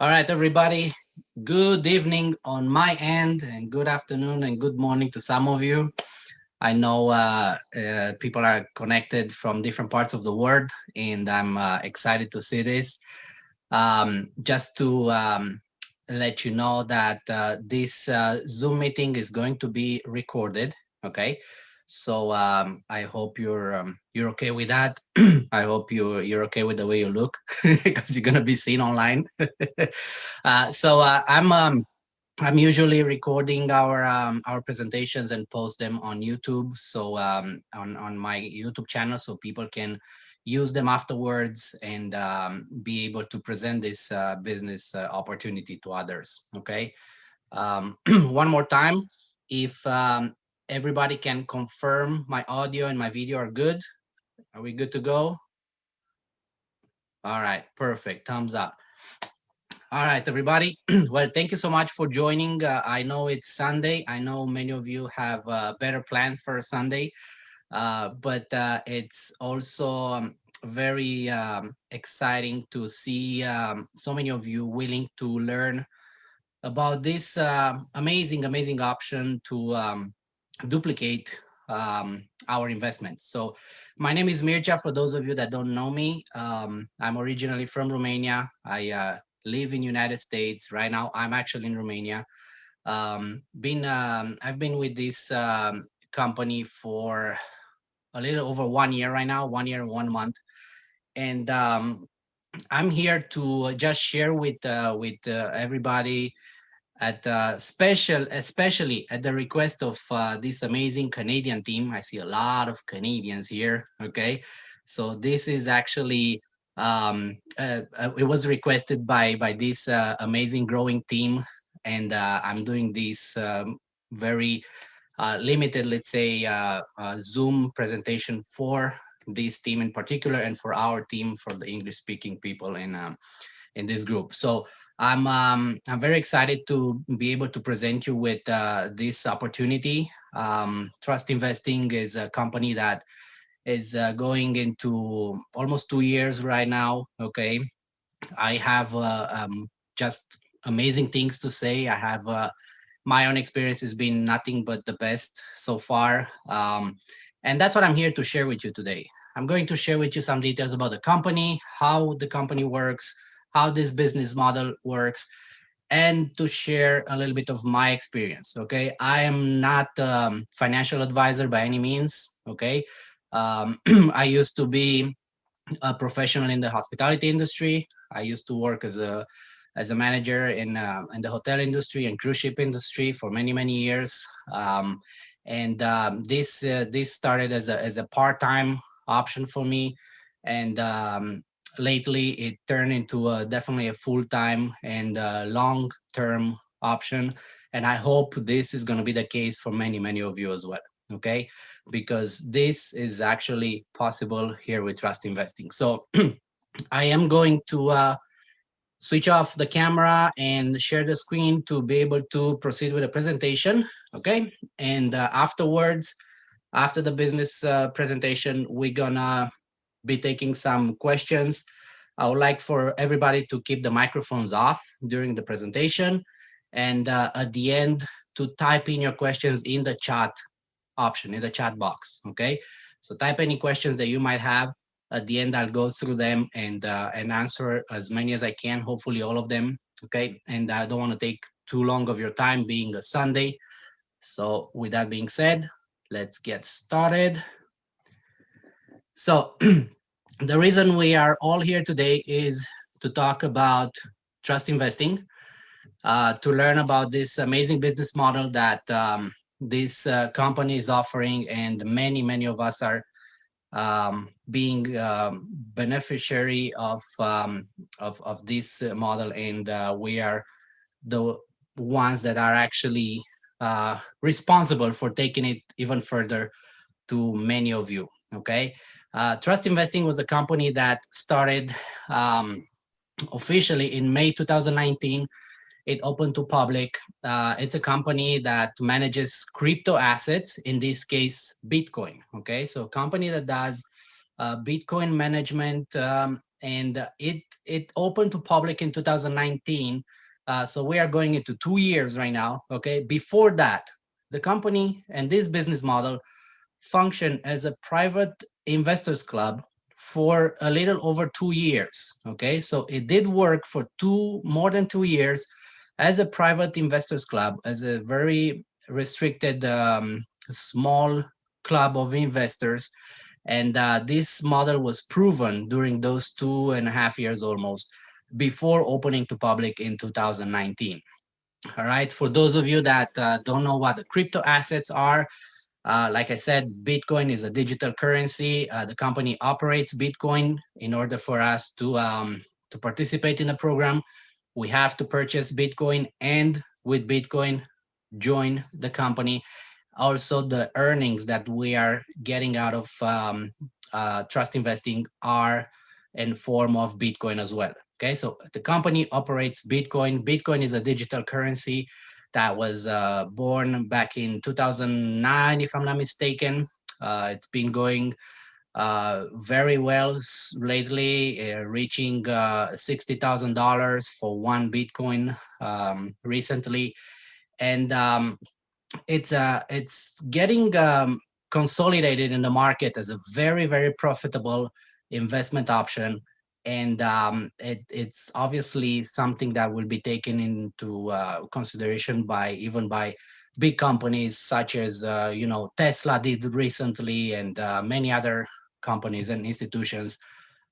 All right, everybody. Good evening on my end, and good afternoon and good morning to some of you. I know people are connected from different parts of the world, and I'm excited to see this. Just to let you know that this Zoom meeting is going to be recorded. Okay, so I hope you're okay with that. I hope you're okay with the way you look because you're gonna be seen online. I'm usually recording our presentations and post them on YouTube, so on my YouTube channel, so people can use them afterwards and be able to present this business opportunity to others. Okay. One more time, if everybody can confirm my audio and my video are good. Are we good to go? All right, perfect. Thumbs up. All right, everybody. Well, thank you so much for joining. I know it's Sunday. I know many of you have better plans for a Sunday, but it's also very exciting to see so many of you willing to learn about this amazing option to duplicate our investments. So my name is Mircea. For those of you that don't know me, I'm originally from Romania. I live in United States. Right now, I'm actually in Romania. I've been with this company for a little over 1 year right now, 1 year and 1 month. And I'm here to just share with everybody at especially at the request of this amazing Canadian team. I see a lot of Canadians here. Okay, so this is actually it was requested by this amazing growing team, and I'm doing this very limited, let's say, Zoom presentation for this team in particular, and for our team, for the English speaking people in this group. So I'm very excited to be able to present you with this opportunity. Trustinvesting is a company that is going into almost 2 years right now. Okay, I have just amazing things to say. I have my own experience has been nothing but the best so far, and that's what I'm here to share with you today. I'm going to share with you some details about the company, how the company works, how this business model works, and to share a little bit of my experience. Okay, I am not financial advisor by any means. Okay, I used to be a professional in the hospitality industry. I used to work as a manager in the hotel industry and cruise ship industry for many years. And this started as a part time option for me, and lately it turned into definitely a full time and long term option. And I hope this is going to be the case for many of you as well. Okay, because this is actually possible here with Trustinvesting. So I am going to switch off the camera and share the screen to be able to proceed with the presentation. Okay, and afterwards, after the business presentation, we're gonna be taking some questions. I would like for everybody to keep the microphones off during the presentation, and at the end to type in your questions in the chat option, in the chat box. Okay, so type any questions that you might have. At the end, I'll go through them and answer as many as I can. Hopefully, all of them. Okay, and I don't want to take too long of your time, being a Sunday. So, with that being said, let's get started. So, the reason we are all here today is to talk about trust investing, to learn about this amazing business model that this company is offering, and many of us are being beneficiary of this model, and we are the ones that are actually responsible for taking it even further to many of you. Okay, Trustinvesting was a company that started officially in May 2019. It opened to public. It's a company that manages crypto assets, in this case, Bitcoin. Okay, so a company that does Bitcoin management and it opened to public in 2019. So we are going into 2 years right now. Okay, before that, the company and this business model functioned as a private investors club for a little over 2 years. Okay, so it did work for more than 2 years as a private investors club, as a very restricted, small club of investors. And this model was proven during those 2.5 years almost before opening to public in 2019. All right. For those of you that don't know what the crypto assets are, like I said, Bitcoin is a digital currency. The company operates Bitcoin. In order for us to participate in the program, we have to purchase Bitcoin, and with Bitcoin, join the company. Also, the earnings that we are getting out of trust investing are in form of Bitcoin as well. Okay, so the company operates Bitcoin. Bitcoin is a digital currency that was born back in 2009, if I'm not mistaken. It's been going very well lately, reaching $60,000 for one Bitcoin recently. And it's getting consolidated in the market as a very, very profitable investment option. And it's obviously something that will be taken into consideration by even by big companies such as Tesla did recently, and many other companies and institutions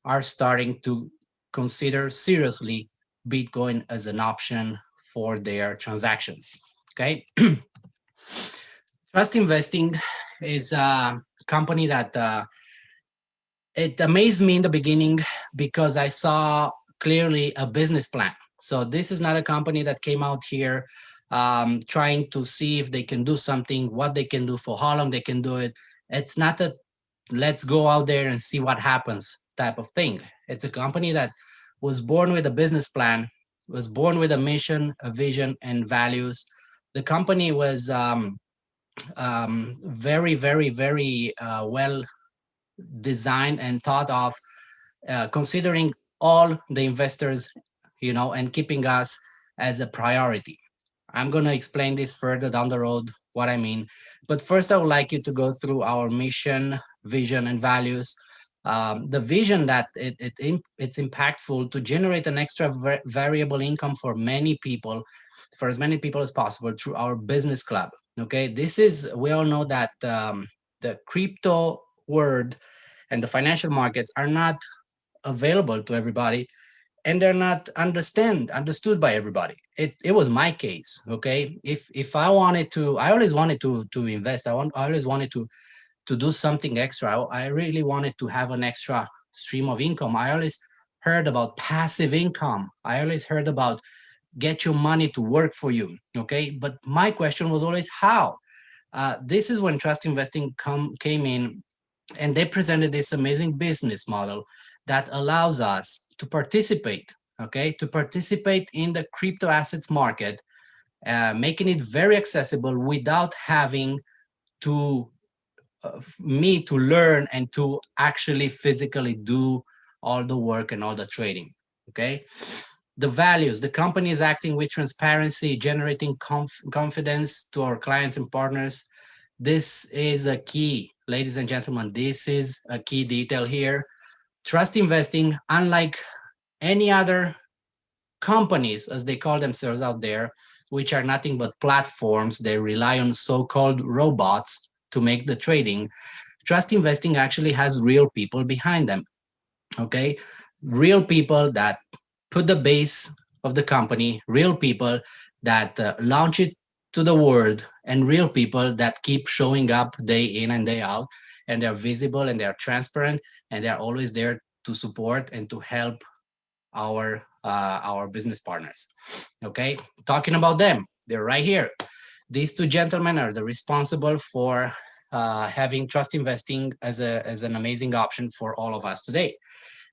are starting to consider seriously Bitcoin as an option for their transactions. Okay. Trust Investing is a company that it amazed me in the beginning because I saw clearly a business plan. So this is not a company that came out here trying to see if they can do something, what they can do, for how long they can do it. It's not a let's go out there and see what happens type of thing. It's a company that was born with a business plan, was born with a mission, a vision, and values. The company was very, very, very well designed and thought of, considering all the investors, and keeping us as a priority. I'm going to explain this further down the road, what I mean. But first, I would like you to go through our mission, vision, and values. The vision that it's impactful to generate an extra variable income for many people, for as many people as possible through our business club. Okay, we all know that the crypto world and the financial markets are not available to everybody, and they're not understood by everybody. It was my case. Okay, if I wanted to, I always wanted to invest. I always wanted to do something extra. I really wanted to have an extra stream of income. I always heard about passive income. I always heard about get your money to work for you. Okay, but my question was always how. This is when trust investing came in, and they presented this amazing business model that allows us to participate. Okay, to participate in the crypto assets market, making it very accessible without having to me to learn and to actually physically do all the work and all the trading. Okay, the values, the company is acting with transparency, generating confidence to our clients and partners. This is a key, ladies and gentlemen. This is a key detail here. Trust investing, unlike any other companies, as they call themselves out there, which are nothing but platforms, they rely on so-called robots to make the trading. Trust investing actually has real people behind them. Okay, real people that put the base of the company, real people that launch it to the world, and real people that keep showing up day in and day out, and they're visible and they're transparent, and they're always there to support and to help our business partners. Okay, talking about them, they're right here. These two gentlemen are the responsible for having trust investing as an amazing option for all of us today.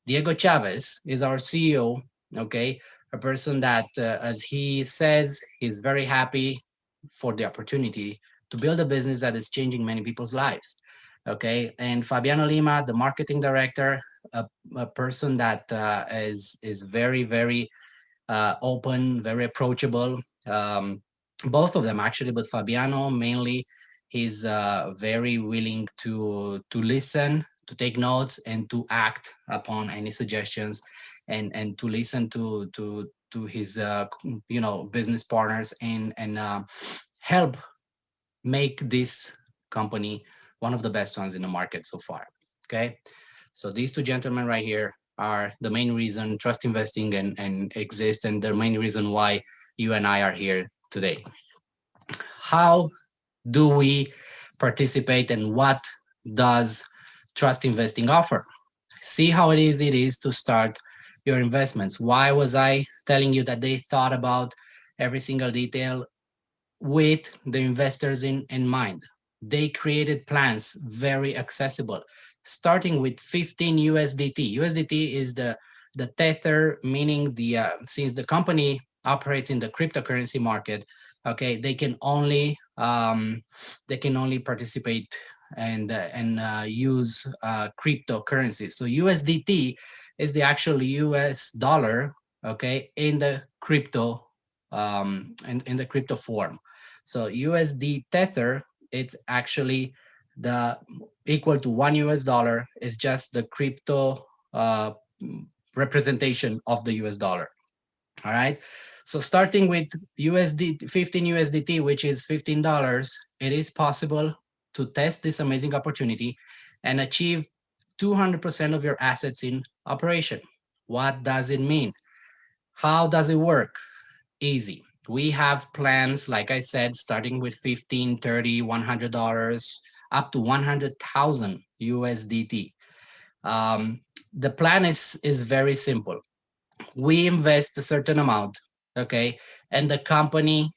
Diego Chavez is our CEO. Okay, a person that, as he says, he's very happy for the opportunity to build a business that is changing many people's lives. Okay, and Fabiano Lima, the marketing director, a person that is very, very open, very approachable. Both of them actually, but Fabiano mainly, he's very willing to listen, to take notes, and to act upon any suggestions, and to listen to his business partners, and help make this company one of the best ones in the market so far. Okay, so these two gentlemen right here are the main reason trust investing and exist, and the main reason why you and I are here today. How do we participate, and what does trust investing offer? See how it is to start your investments. Why was I telling you that they thought about every single detail with the investors in mind? They created plans very accessible, starting with 15 USDT. USDT is the tether, meaning since the company operates in the cryptocurrency market, okay, they can only participate and use cryptocurrencies. So USDT is the actual US dollar, okay, in the crypto in the crypto form. So USD Tether, it's actually the equal to $1 is just the crypto representation of the US dollar. All right. So starting with 15 USDT, which is $15, it is possible to test this amazing opportunity and achieve 200% of your assets in operation. What does it mean? How does it work? Easy. We have plans, like I said, starting with 15, 30, $100 up to 100,000 USDT. The plan is very simple. We invest a certain amount, okay, and the company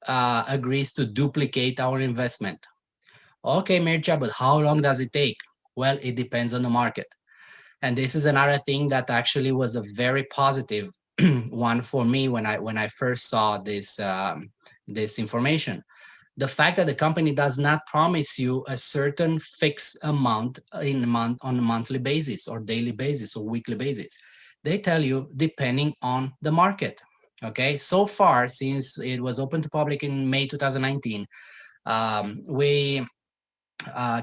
agrees to duplicate our investment. Okay, Mircha, but how long does it take? Well, it depends on the market. And this is another thing that actually was a very positive one for me when I first saw this information. The fact that the company does not promise you a certain fixed amount on a monthly basis or daily basis or weekly basis. They tell you depending on the market. Okay, so far since it was open to public in May 2019, we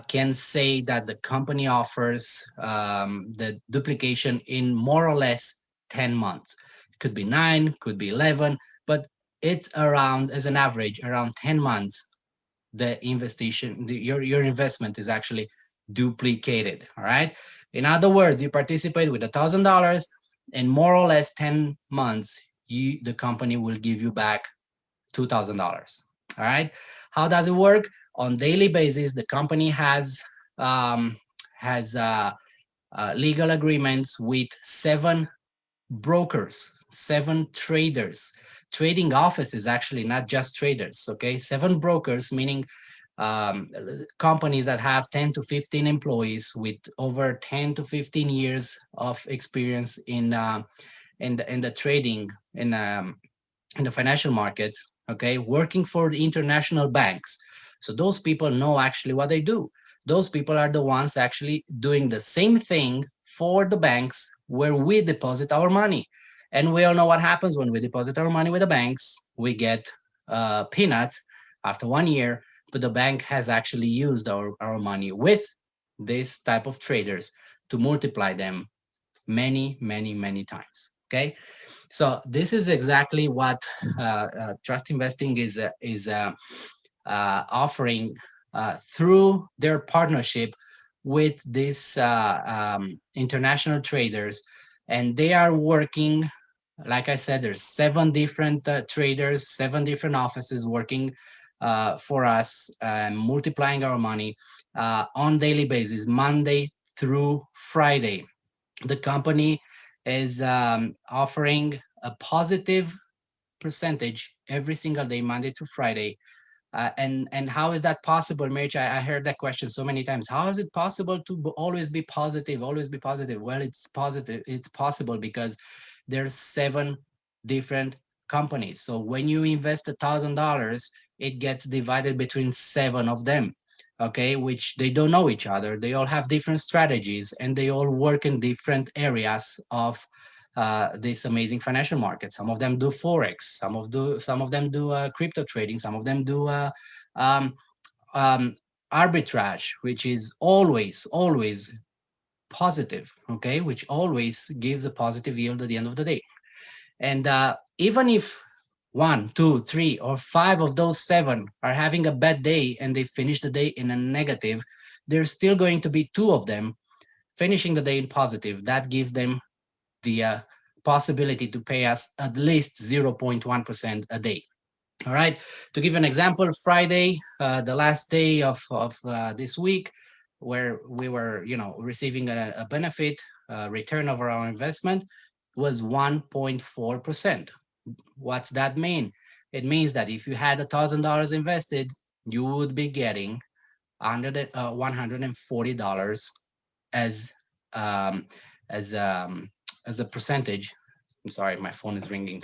can say that the company offers the duplication in more or less 10 months. It could be 9, could be 11, but it's around, as an average, around 10 months, your investment is actually duplicated. All right. In other words, you participate with $1,000, in more or less 10 months, the company will give you back $2,000. All right. How does it work? On daily basis, the company has legal agreements with 7 brokers, 7 traders, trading offices, actually, not just traders. Okay, 7 brokers, meaning companies that have 10 to 15 employees with over 10 to 15 years of experience in the trading in the financial markets. Okay, working for the international banks. So those people know actually what they do. Those people are the ones actually doing the same thing for the banks where we deposit our money. And we all know what happens when we deposit our money with the banks. We get peanuts after 1 year, but the bank has actually used our money with this type of traders to multiply them many, many, many times. Okay. So this is exactly what trust investing is offering through their partnership with these international traders, and they are working. Like I said, there's 7 different traders, 7 different offices working for us, multiplying our money on daily basis, Monday through Friday. The company is offering a positive percentage every single day, Monday to Friday. And how is that possible, Mitch? I heard that question so many times. How is it possible to always be positive, always be positive? Well, it's positive. It's possible because there's 7 different companies. So when you invest $1,000, it gets divided between 7 of them. okay, which they don't know each other. They all have different strategies and they all work in different areas of this amazing financial market. Some of them do forex, some of them do crypto trading, some of them do um, um, arbitrage, which is always positive, okay, which always gives a positive yield at the end of the day. And even if one, two, three, or five of those seven are having a bad day and they finish the day in a negative, there's still going to be two of them finishing the day in positive. That gives them the possibility to pay us at least 0.1% a day. All right. To give an example, Friday, the last day of this week, where we were, receiving a benefit return over our investment was 1.4%. What's that mean? It means that if you had $1,000 invested, you would be getting $140 as um, as um, as a percentage. I'm sorry, my phone is ringing.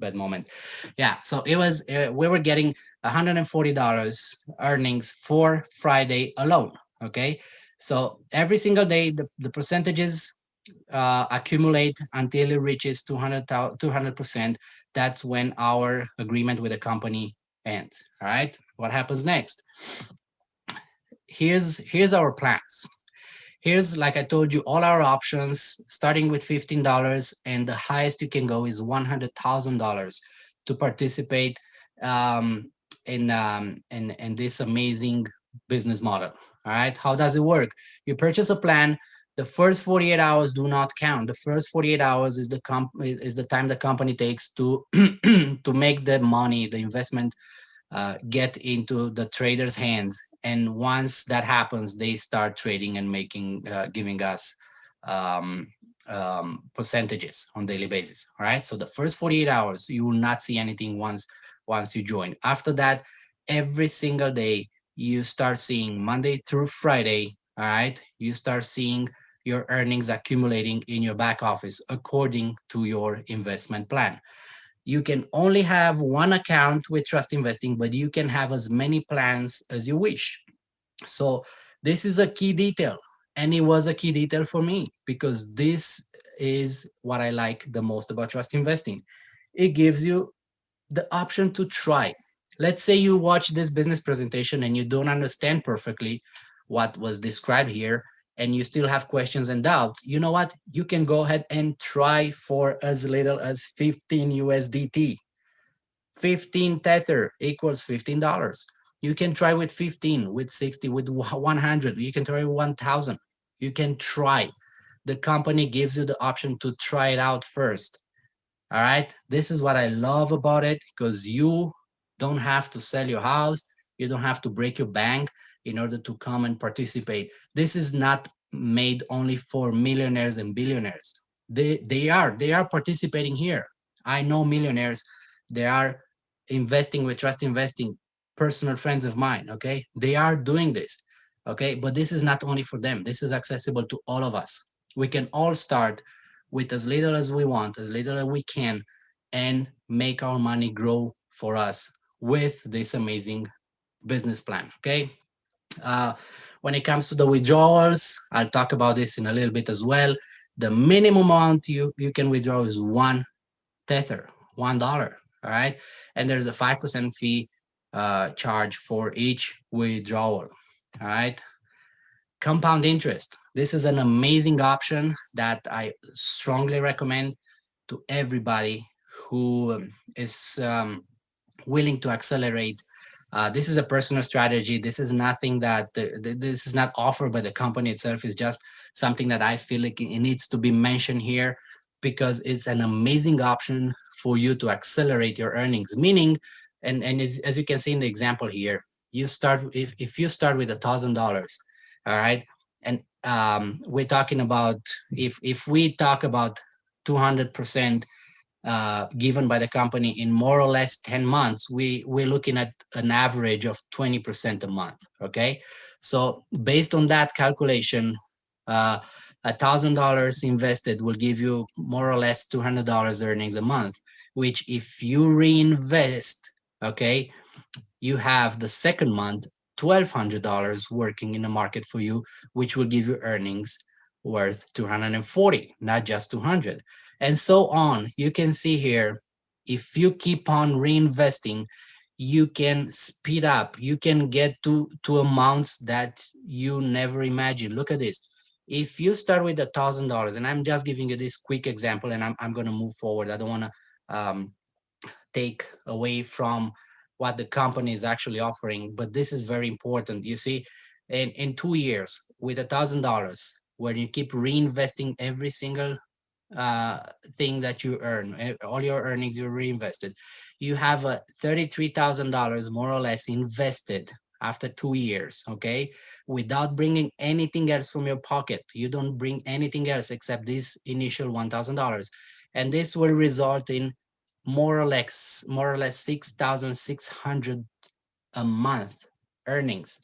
Bad moment. Yeah, so it was we were getting $140 earnings for Friday alone. Okay, so every single day the percentages accumulate until it reaches 200%. That's when our agreement with the company ends. All right, what happens next? Here's our plans. Here's, like I told you, all our options, starting with $15, and the highest you can go is $100,000 to participate in this amazing business model. All right, how does it work? You purchase a plan. The first 48 hours do not count. The first 48 hours is the time the company takes to to make the money, the investment get into the trader's hands. And once that happens, they start trading and giving us um, percentages on daily basis. All right. So the first 48 hours, you will not see anything once you join. After that, every single day, you start seeing Monday through Friday. All right. You start seeing your earnings accumulating in your back office according to your investment plan. You can only have one account with Trustinvesting, but you can have as many plans as you wish. So this is a key detail, and it was a key detail for me because this is what I like the most about Trustinvesting. It gives you the option to try. Let's say you watch this business presentation and you don't understand perfectly what was described here, and you still have questions and doubts. You know what? You can go ahead and try for as little as 15 USDT. 15 tether equals $15. You can try with 15, with 60, with 100. You can try with 1,000. You can try. The company gives you the option to try it out first. All right. This is what I love about it, because you don't have to sell your house. You don't have to break your bank in order to come and participate. This is not made only for millionaires and billionaires. They are participating here. I know millionaires. They are investing with Trustinvesting, personal friends of mine. Okay. They are doing this. Okay. But this is not only for them. This is accessible to all of us. We can all start with as little as we want, as little as we can, and make our money grow for us with this amazing business plan. Okay. Uh, when it comes to the withdrawals, I'll talk about this in a little bit as well. The minimum amount you can withdraw is one tether, $1. All right. And there's a 5% fee charge for each withdrawal. All right. Compound interest. This is an amazing option that I strongly recommend to everybody who is willing to accelerate. This is a personal strategy. This is nothing that this is not offered by the company itself. It's just something that I feel like it needs to be mentioned here because it's an amazing option for you to accelerate your earnings. Meaning, and as you can see in the example here, you start if you start with $1,000, all right, and we're talking about if we talk about 200% given by the company in more or less 10 months, we're looking at an average of 20% a month. Okay. So based on that calculation, $1,000 invested will give you more or less $200 earnings a month, which if you reinvest, okay, you have the second month $1,200 working in the market for you, which will give you earnings worth 240, not just 200, and so on. You can see here, if you keep on reinvesting, you can speed up, you can get to amounts that you never imagined. Look at this. If you start with $1,000, and I'm just giving you this quick example, and I'm going to move forward. I don't want to take away from what the company is actually offering, but this is very important. You see, in 2 years with $1,000, when you keep reinvesting every single uh, thing that you earn, all your earnings you reinvested, you have a $33,000 more or less invested after 2 years, okay? Without bringing anything else from your pocket. You don't bring anything else except this initial $1,000. And this will result in more or less 6,600 a month earnings.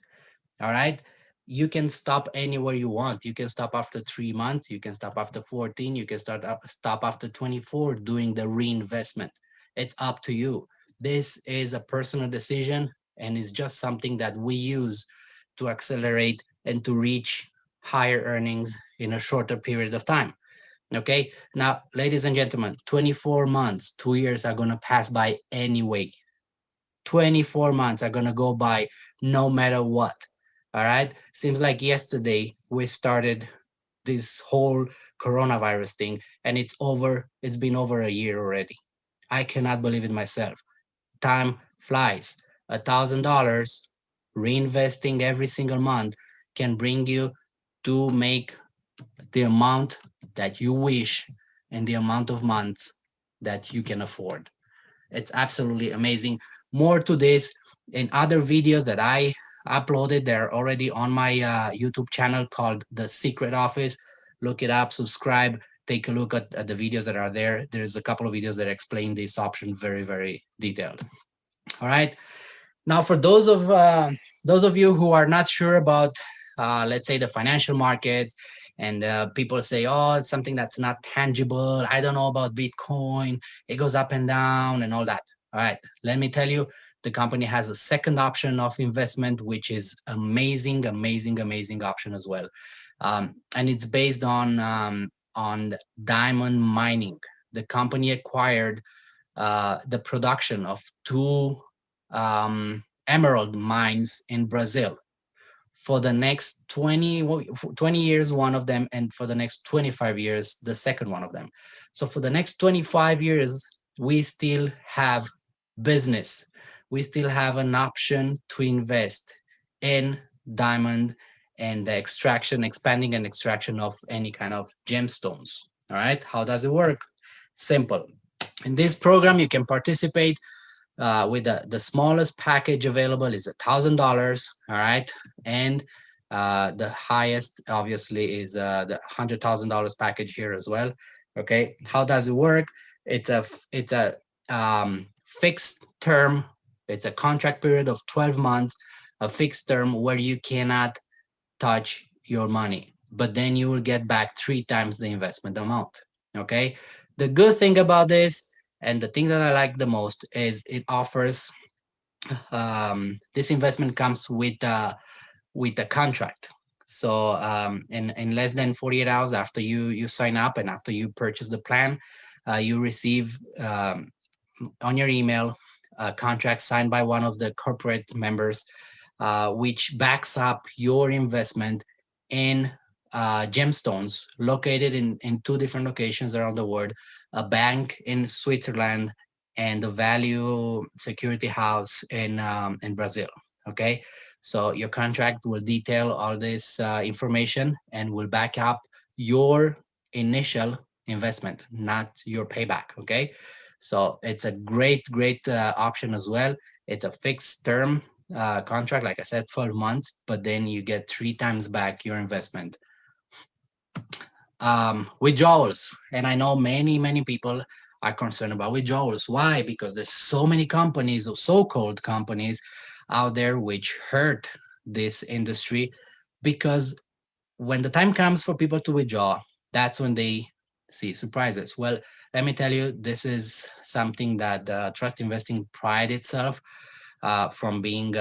All right. You can stop anywhere you want. You can stop after 3 months. You can stop after 14. You can stop after 24 doing the reinvestment. It's up to you. This is a personal decision, and it's just something that we use to accelerate and to reach higher earnings in a shorter period of time. Okay. Now, ladies and gentlemen, 24 months, 2 years are going to pass by anyway. 24 months are going to go by no matter what. All right. Seems like yesterday we started this whole coronavirus thing, and it's over. It's been over a year already. I cannot believe it myself. Time flies. $1,000 reinvesting every single month can bring you to make the amount that you wish and the amount of months that you can afford. It's absolutely amazing. More to this in other videos that I uploaded. They're already on my YouTube channel called The Secret Office. Look it up, subscribe, take a look at the videos that are there. There's a couple of videos that explain this option very, very detailed. All right. Now, for those of you who are not sure about, let's say, the financial markets, and people say, "Oh, it's something that's not tangible. I don't know about Bitcoin. It goes up and down and all that." All right, let me tell you, the company has a second option of investment, which is amazing, amazing, amazing option as well, and it's based on diamond mining. The company acquired the production of two emerald mines in Brazil for the next 20 years, one of them, and for the next 25 years, the second one of them. So for the next 25 years, we still have business. We still have an option to invest in diamond and the extraction, expanding and extraction of any kind of gemstones. All right. How does it work? Simple. In this program, you can participate with the smallest package available is $1,000. All right. And the highest obviously is the $100,000 package here as well. Okay. How does it work? It's a fixed term. It's a contract period of 12 months, a fixed term where you cannot touch your money, but then you will get back 3 times the investment amount. Okay. The good thing about this, and the thing that I like the most, is it offers this investment comes with a contract. So in less than 48 hours after you sign up and after you purchase the plan, you receive on your email a contract signed by one of the corporate members, which backs up your investment in gemstones located in 2 different locations around the world, a bank in Switzerland and the value security house in Brazil. Okay. So your contract will detail all this information and will back up your initial investment, not your payback. Okay. So it's a great, great option as well. It's a fixed term contract, like I said, 12 months, but then you get 3 times back your investment. Withdrawals, and I know many people are concerned about withdrawals. Why? Because there's so many companies, or so-called companies out there, which hurt this industry, because when the time comes for people to withdraw, that's when they see surprises. Well, let me tell you, this is something that Trust Investing pride itself from being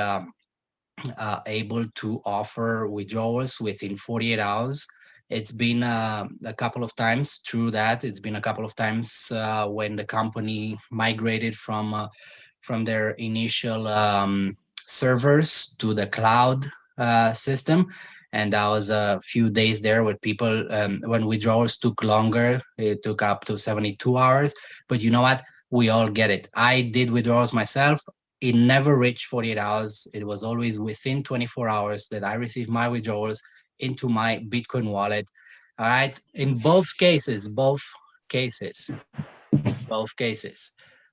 able to offer withdrawals within 48 hours. It's been a couple of times through that. It's been a couple of times when the company migrated from their initial servers to the cloud system. And that was a few days there with people when withdrawals took longer. It took up to 72 hours. But you know what? We all get it. I did withdrawals myself. It never reached 48 hours. It was always within 24 hours that I received my withdrawals into my Bitcoin wallet. All right. In cases, both cases,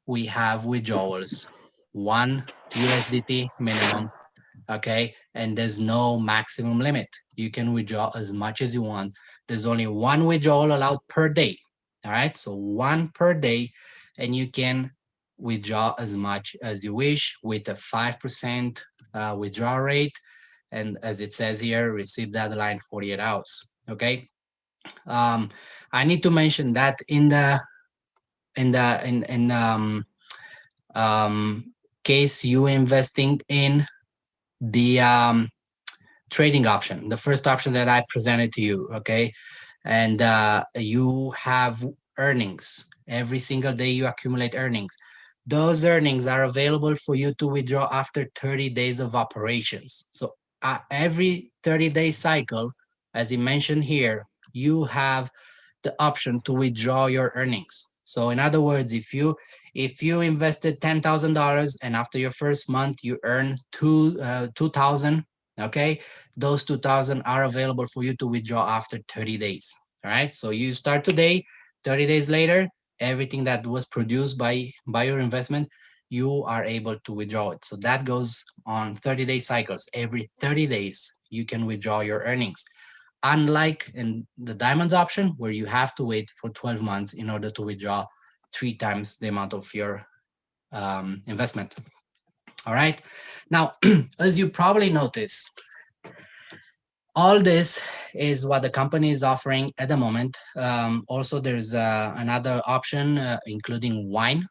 we have withdrawals, one USDT minimum. Okay. And there's no maximum limit. You can withdraw as much as you want. There's only one withdrawal allowed per day. All right. So one per day, and you can withdraw as much as you wish with a 5% withdrawal rate. And as it says here, receive deadline 48 hours. Okay. Um, I need to mention that in case you investing in the trading option, the first option that I presented to you, okay, and you have earnings every single day. You accumulate earnings. Those earnings are available for you to withdraw after 30 days of operations. So every 30-day cycle, as you mentioned here, you have the option to withdraw your earnings. So in other words, if you invested $10,000 and after your first month you earn 2,000, okay, those 2,000 are available for you to withdraw after 30 days. All right. So you start today, 30 days later, everything that was produced by your investment, you are able to withdraw it. So that goes on 30-day cycles. Every 30 days, you can withdraw your earnings. Unlike in the diamonds option, where you have to wait for 12 months in order to withdraw 3 times the amount of your investment. All right. Now, as you probably noticed, all this is what the company is offering at the moment. Also, there's another option, including wine.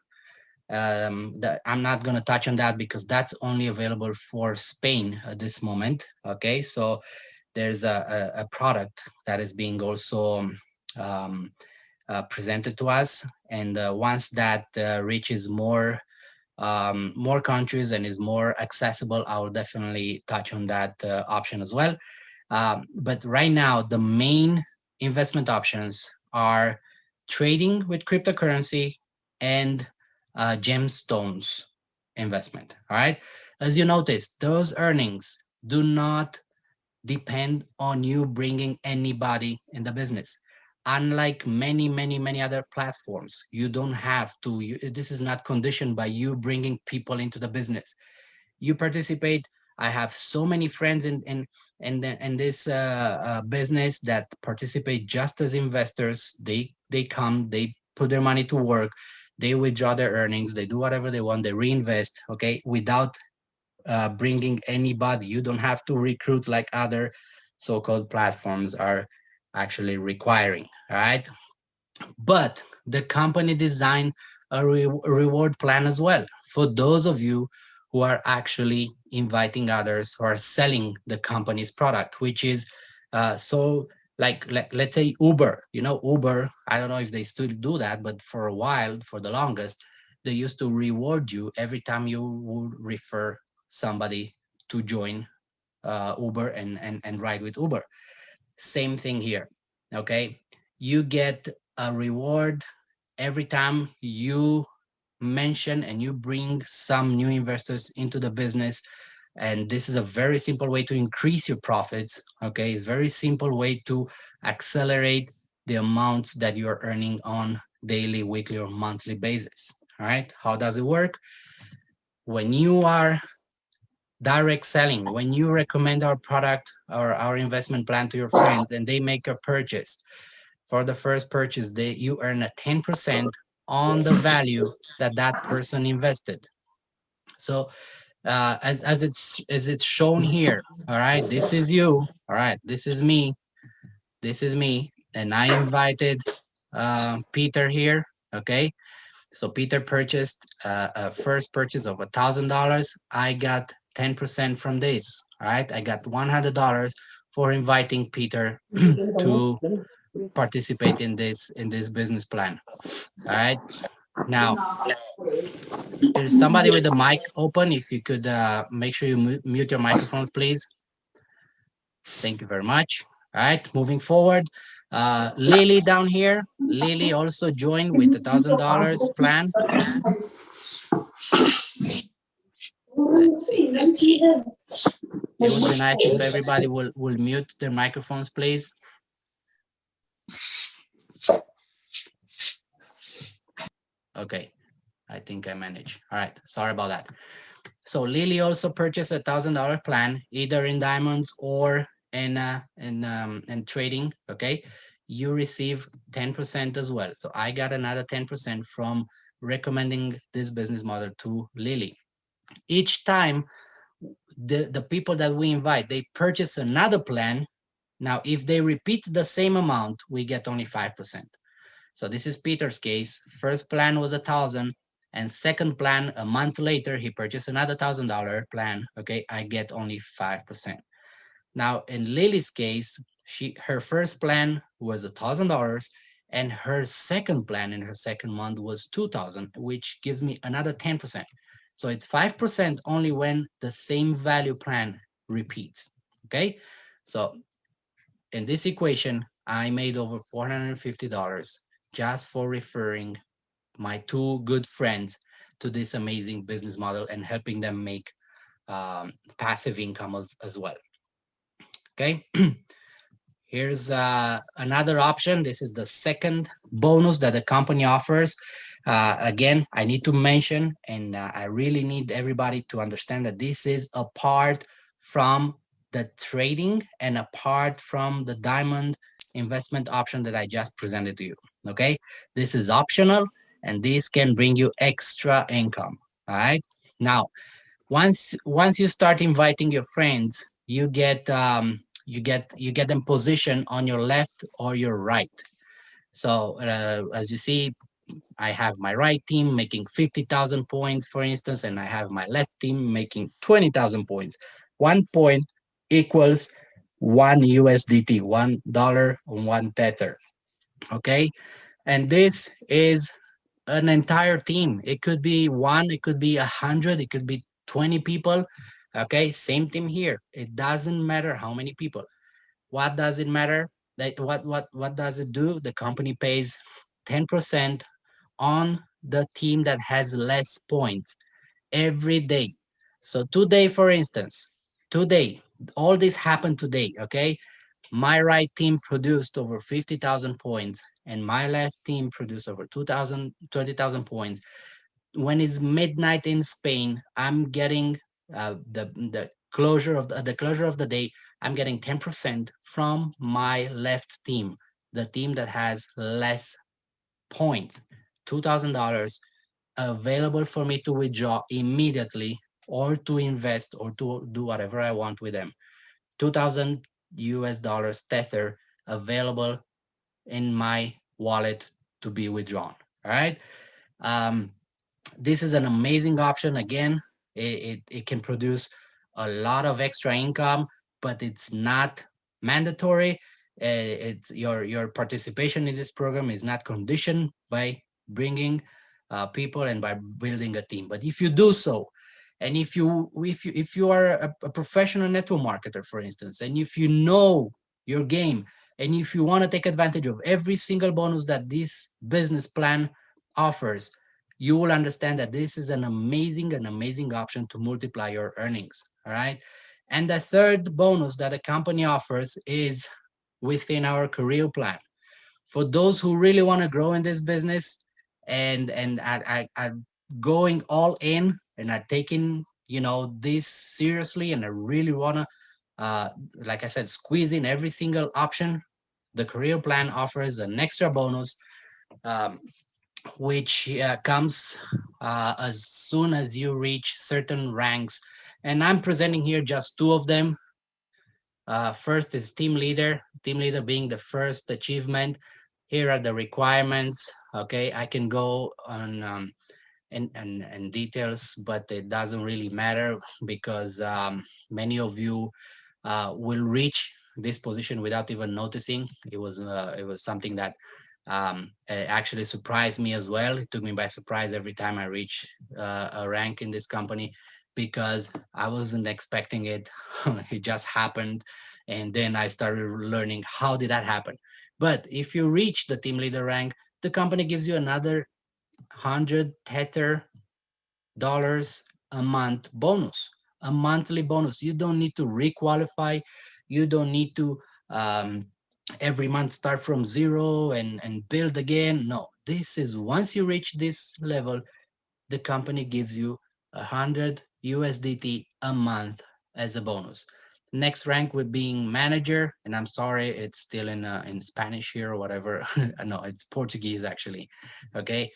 That I'm not going to touch on that because that's only available for Spain at this moment. Okay, so there's a product that is being also um, presented to us, and once that reaches more countries and is more accessible, I will definitely touch on that option as well. But right now, the main investment options are trading with cryptocurrency and gemstones investment. All right. As you notice, those earnings do not depend on you bringing anybody in the business. Unlike many other platforms, you don't have to, this is not conditioned by you bringing people into the business. You participate. I have so many friends in this business that participate just as investors. They come, they put their money to work, they withdraw their earnings, they do whatever they want, they reinvest. Okay, without bringing anybody. You don't have to recruit like other so-called platforms are actually requiring. All right, but the company designed a reward plan as well for those of you who are actually inviting others who are selling the company's product, which is so like let's say Uber. You know, Uber, I don't know if they still do that, but for a while, for the longest, they used to reward you every time you would refer somebody to join Uber and ride with Uber. Same thing here. Okay, you get a reward every time you mention and you bring some new investors into the business. And this is a very simple way to increase your profits. Okay, it's a very simple way to accelerate the amounts that you're earning on daily, weekly, or monthly basis. All right, how does it work? When you are direct selling, when you recommend our product or our investment plan to your friends and they make a purchase, for the first purchase, you earn a 10% on the value that that person invested. So as it's shown here, all right, this is you, all right, this is me, and I invited Peter here. Okay, so Peter purchased a first purchase of $1,000. I got 10% from this. All right, I got $100 for inviting Peter to participate in this business plan. All right, now there's somebody with the mic open. If you could make sure you mute your microphones, please. Thank you very much. All right, moving forward. Lily down here. Lily also joined with $1,000 plan. Let's see. It would be nice if everybody will mute their microphones, please. Okay, I think I managed. All right, sorry about that. So Lily also purchased $1,000 plan, either in diamonds or in trading. Okay, you receive 10% as well. So I got another 10% from recommending this business model to Lily. Each time the people that we invite, they purchase another plan. Now, if they repeat the same amount, we get only 5%. So this is Peter's case. First plan was 1,000, and second plan, a month later, he purchased another $1,000 plan. Okay, I get only 5%. Now in Lily's case, her first plan was $1,000, and her second plan in her second month was 2,000, which gives me another 10%. So it's 5% only when the same value plan repeats. Okay, so in this equation, I made over $450 just for referring my two good friends to this amazing business model and helping them make passive income as well. Okay, here's another option. This is the second bonus that the company offers. Again, I need to mention, and I really need everybody to understand that this is apart from the trading and apart from the diamond investment option that I just presented to you. Okay, this is optional, and this can bring you extra income. All right, now once you start inviting your friends, you get them positioned on your left or your right. So as you see, I have my right team making 50,000 points, for instance, and I have my left team making 20,000 points. 1 point equals one USDT, $1 on one tether. Okay, and this is an entire team. It could be one, it could be 100, it could be 20 people. Okay, same team here. It doesn't matter how many people. What does it matter? That what does it do? The company pays 10% on the team that has less points every day. So today, for instance, today, all this happened today, okay? My right team produced over 50,000 points and my left team produced over 2,000, 20,000 points. When it's midnight in Spain, I'm getting the closure of the day. I'm getting 10% from my left team, the team that has less points, $2,000 available for me to withdraw immediately or to invest or to do whatever I want with them. 2,000 US dollars tether available in my wallet to be withdrawn. All right. This is an amazing option. Again, it can produce a lot of extra income, but it's not mandatory. It's your participation in this program is not conditioned by bringing people and by building a team. But if you do so, and if you are a professional network marketer, for instance, and if you know your game, and if you want to take advantage of every single bonus that this business plan offers, you will understand that this is an amazing option to multiply your earnings. All right. And the third bonus that the company offers is within our career plan. For those who really want to grow in this business and are going all in and are taking this seriously, and I really want to like I said, squeeze in every single option, the career plan offers an extra bonus, which comes as soon as you reach certain ranks. And I'm presenting here just two of them. First is team leader being the first achievement. Here are the requirements. Okay, I can go on and details, but it doesn't really matter because many of you will reach this position without even noticing. It was something that actually surprised me as well. It took me by surprise every time I reach a rank in this company because I wasn't expecting it. It just happened, and then I started learning how did that happen. But if you reach the team leader rank, the company gives you another 100 Tether dollars a month bonus, a monthly bonus. You don't need to requalify. You don't need to um, every month start from zero and build again. No, this is once you reach this level, the company gives you 100 USDT a month as a bonus. Next rank would being manager, and I'm sorry, it's still in Spanish here or whatever. No, it's Portuguese actually. Okay,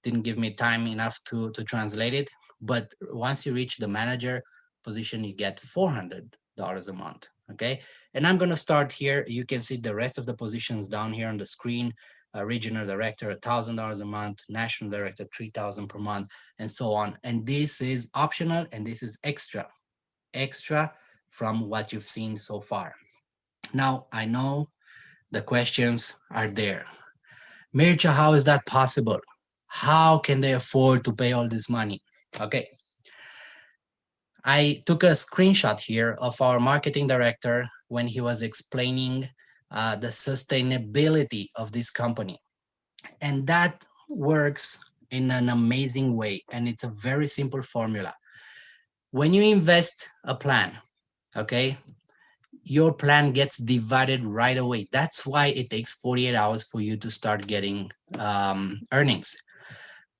didn't give me time enough to translate it. But once you reach the manager position, you get $400 a month. Okay, and I'm gonna start here. You can see the rest of the positions down here on the screen. Regional director, $1,000 a month, national director, 3,000 per month, and so on. And this is optional, and this is extra from what you've seen so far. Now I know the questions are there. Mircha, how is that possible? How can they afford to pay all this money? Okay, I took a screenshot here of our marketing director when he was explaining the sustainability of this company. And that works in an amazing way. And it's a very simple formula. When you invest a plan, okay, your plan gets divided right away. That's why it takes 48 hours for you to start getting earnings.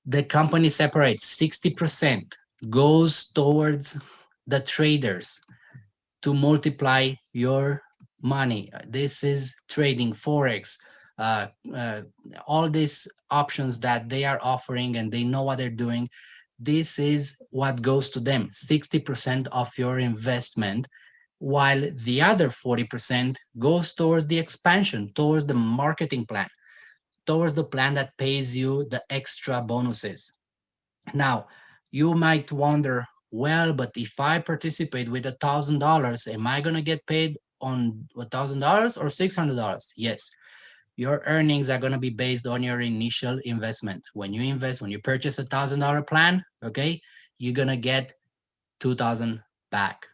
The company separates 60% goes towards the traders to multiply your money. This is trading, forex, uh, uh, all these options that they are offering, and they know what they're doing. This is what goes to them, 60% of your investment, while the other 40% goes towards the expansion, towards the marketing plan, towards the plan that pays you the extra bonuses. Now, you might wonder, well, but if I participate with $1,000, am I going to get paid on $1,000 or $600? Yes, your earnings are going to be based on your initial investment. When you invest, when you purchase $1,000 plan, okay, you're going to get 2,000 back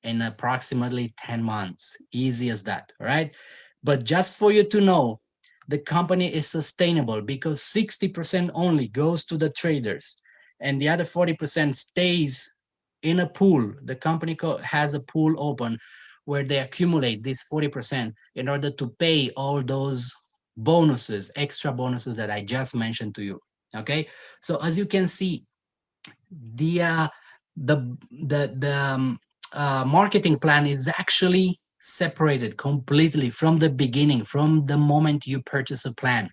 in approximately 10 months. Easy as that, right? But just for you to know, the company is sustainable because 60% only goes to the traders and the other 40% stays in a pool. The company has a pool open where they accumulate this 40% in order to pay all those bonuses, extra bonuses that I just mentioned to you. Okay, so as you can see, the uh, the marketing plan is actually separated completely from the beginning, from the moment you purchase a plan,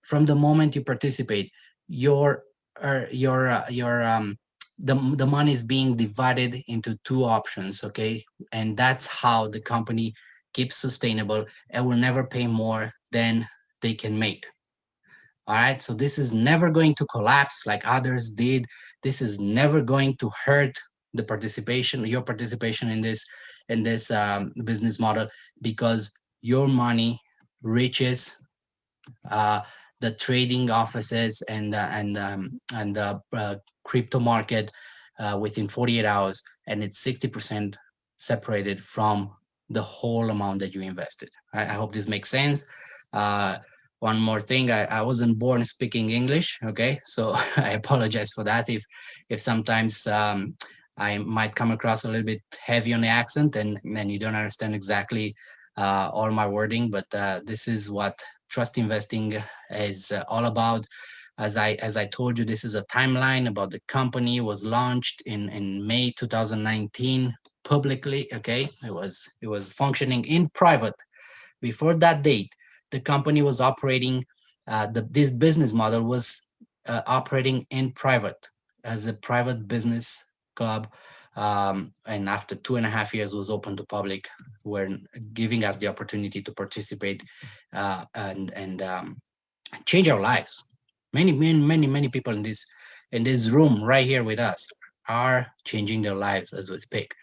from the moment you participate. Your the money is being divided into two options, okay, and that's how the company keeps sustainable and will never pay more than they can make. All right, so this is never going to collapse like others did. This is never going to hurt the participation, your participation in this business model, because your money reaches uh, the trading offices and the crypto market within 48 hours, and it's 60% separated from the whole amount that you invested. I hope this makes sense. Uh, one more thing, I wasn't born speaking English, okay? So I apologize for that if sometimes I might come across a little bit heavy on the accent and then you don't understand exactly all my wording, but this is what trust investing is all about. As I told you, this is a timeline about the company. Was launched in May 2019 publicly. Okay, it was functioning in private. Before that date, the company was operating. This business model was operating in private as a private business club. And after 2.5 years was open to public, were giving us the opportunity to participate and change our lives. many people in this room right here with us are changing their lives as we speak.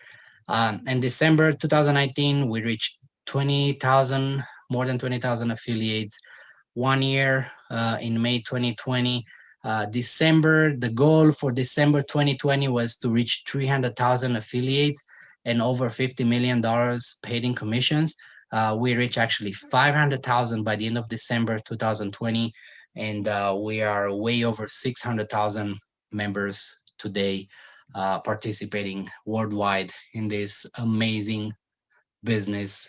In December 2019, we reached 20,000, more than 20,000 affiliates. 1 year in May 2020. The goal for December 2020 was to reach 300,000 affiliates and over $50 million paid in commissions. We reached actually 500,000 by the end of December 2020, and we are way over 600,000 members today participating worldwide in this amazing business.